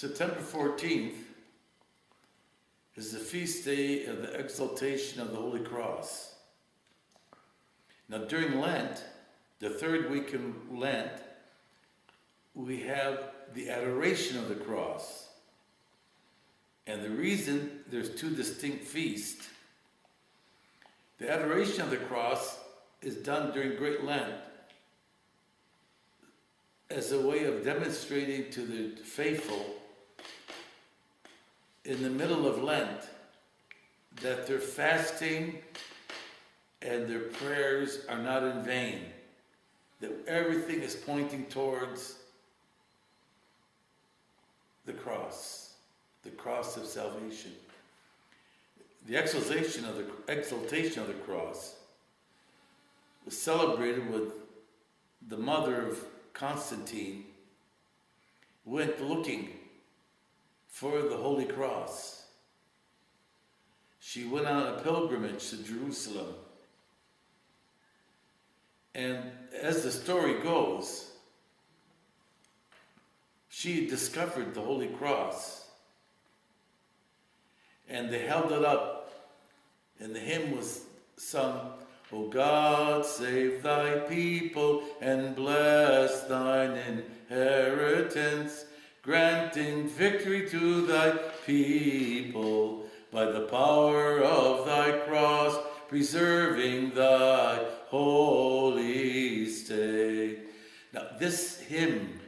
September 14th is the feast day of the Exaltation of the Holy Cross. Now during Lent, the third week in Lent, we have the Adoration of the Cross. And the reason there's two distinct feasts, the Adoration of the Cross is done during Great Lent as a way of demonstrating to the faithful in the middle of Lent that their fasting and their prayers are not in vain, that everything is pointing towards the cross of salvation. The exaltation of the cross was celebrated with the mother of Constantine, went looking for the Holy Cross. She went on a pilgrimage to Jerusalem. And as the story goes, she discovered the Holy Cross. And they held it up, and the hymn was sung, O God, save thy people and bless thine inheritance, granting victory to thy people by the power of thy cross, preserving thy holy state. Now this hymn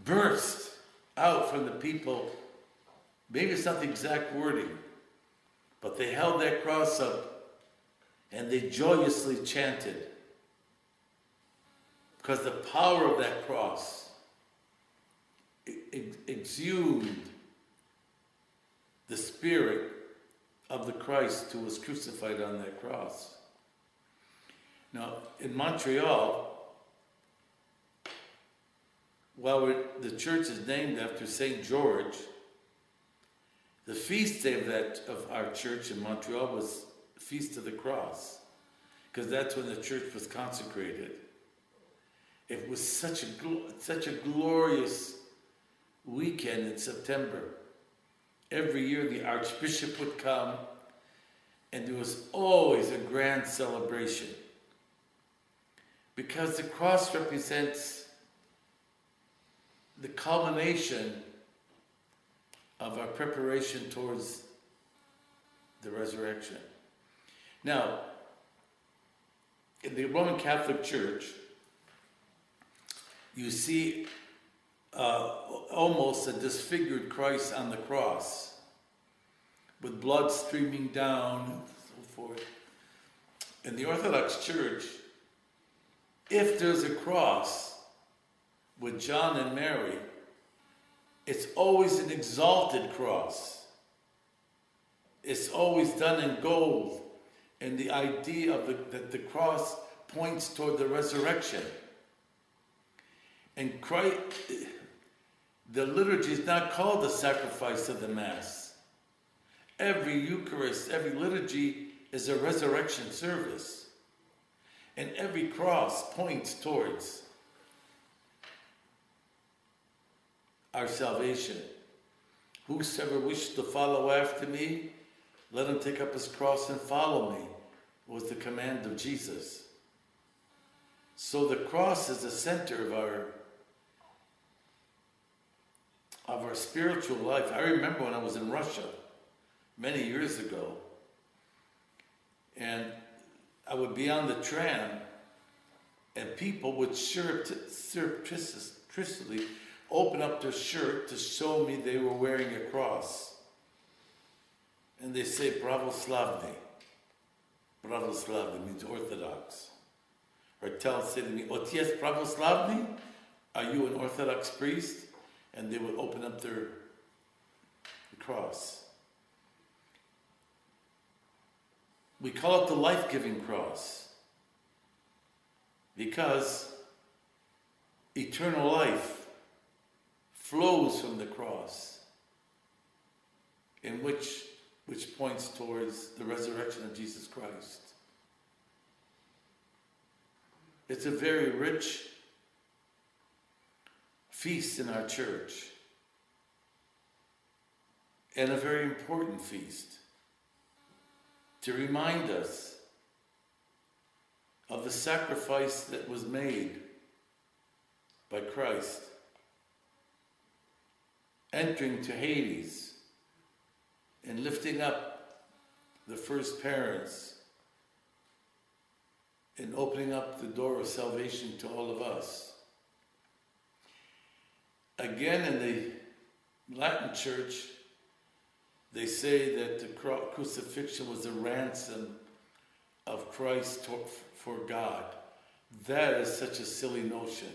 burst out from the people. Maybe it's not the exact wording, but they held that cross up and they joyously chanted, because the power of that cross exuded the spirit of the Christ who was crucified on that cross. Now, in Montreal, while the church is named after Saint George, the feast day of our church in Montreal was Feast of the Cross, because that's when the church was consecrated. It was such a glorious weekend in September. Every year the Archbishop would come, and there was always a grand celebration, because the cross represents the culmination of our preparation towards the resurrection. Now, in the Roman Catholic Church, you see almost a disfigured Christ on the cross, with blood streaming down and so forth. In the Orthodox Church, if there's a cross with John and Mary, it's always an exalted cross. It's always done in gold, and the idea that the cross points toward the resurrection. And Christ, the liturgy is not called the sacrifice of the Mass. Every Eucharist, every liturgy is a resurrection service. And every cross points towards our salvation. Whosoever wishes to follow after me, let him take up his cross and follow me, was the command of Jesus. So the cross is the center of our spiritual life. I remember when I was in Russia many years ago, and I would be on the tram, and people would surreptitiously open up their shirt to show me they were wearing a cross. And they say, Pravoslavny. Pravoslavny means Orthodox. Or say to me, Otjes Pravoslavny? Are you an Orthodox priest? And they would open up their cross. We call it the life-giving cross, because eternal life flows from the cross, in which points towards the resurrection of Jesus Christ. It's a very rich feast in our church, and a very important feast, to remind us of the sacrifice that was made by Christ, entering to Hades and lifting up the first parents and opening up the door of salvation to all of us. Again, in the Latin Church, they say that the crucifixion was a ransom of Christ for God. That is such a silly notion.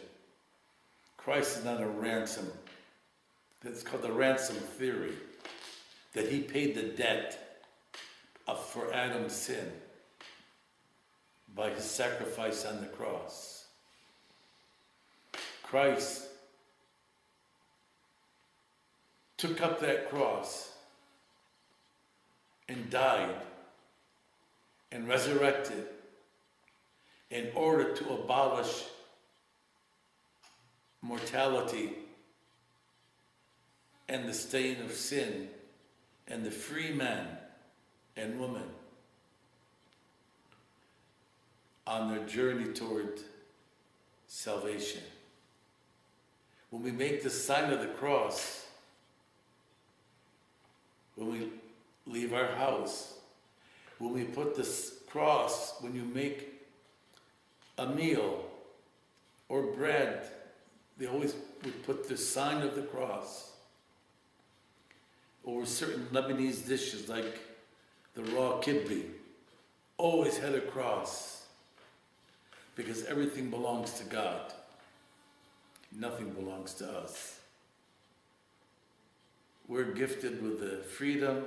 Christ is not a ransom. That's called the ransom theory, that he paid the debt for Adam's sin by his sacrifice on the cross. Christ took up that cross and died and resurrected in order to abolish mortality and the stain of sin and the free man and woman on their journey toward salvation. When we make the sign of the cross, when we leave our house, when we put this cross, when you make a meal or bread, they always would put the sign of the cross over certain Lebanese dishes like the raw kibbe. Always had a cross, because everything belongs to God. Nothing belongs to us. We're gifted with the freedom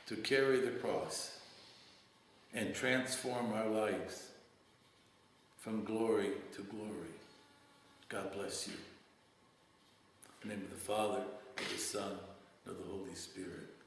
to carry the cross and transform our lives from glory to glory. God bless you. In the name of the Father, of the Son, and of the Holy Spirit.